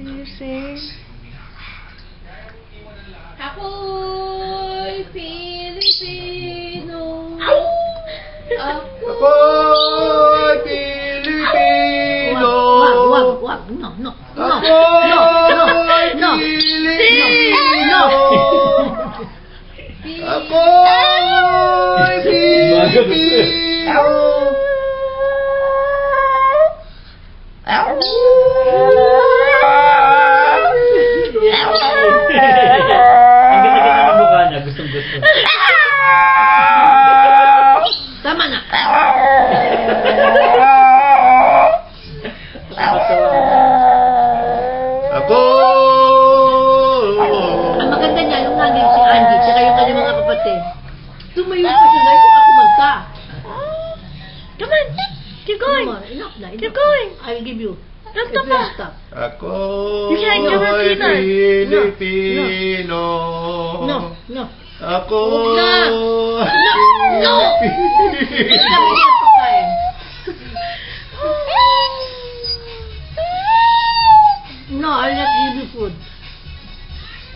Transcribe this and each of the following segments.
you sing? Ako'y Pilipino. Ako'y Pilipino. Wag. No. Ako'y Pilipino. Ako'y Pilipino. Ang ganda-ganda ng mukha niya, gustong-gusto. Tama na. Ako. Ang maganda niya, yung nanay si Andy, tsaka yung kanyang mga kapatid. Tumayo pa siya guys, saka kumanta. Come on. Keep going. Come on, enough na. Keep going. I'll give you. Don't If stop you pa. stop. Ako. You can't give her peanut. Pilipino. No. Ako. No. No, I'll not give you food.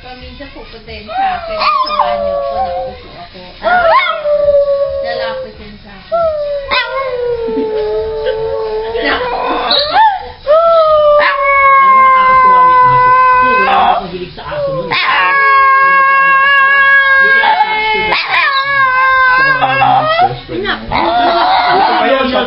Paminsan pupunta yun sa akin. Sa banyo ako, nakaupo ako. Lalapit yun sa akin.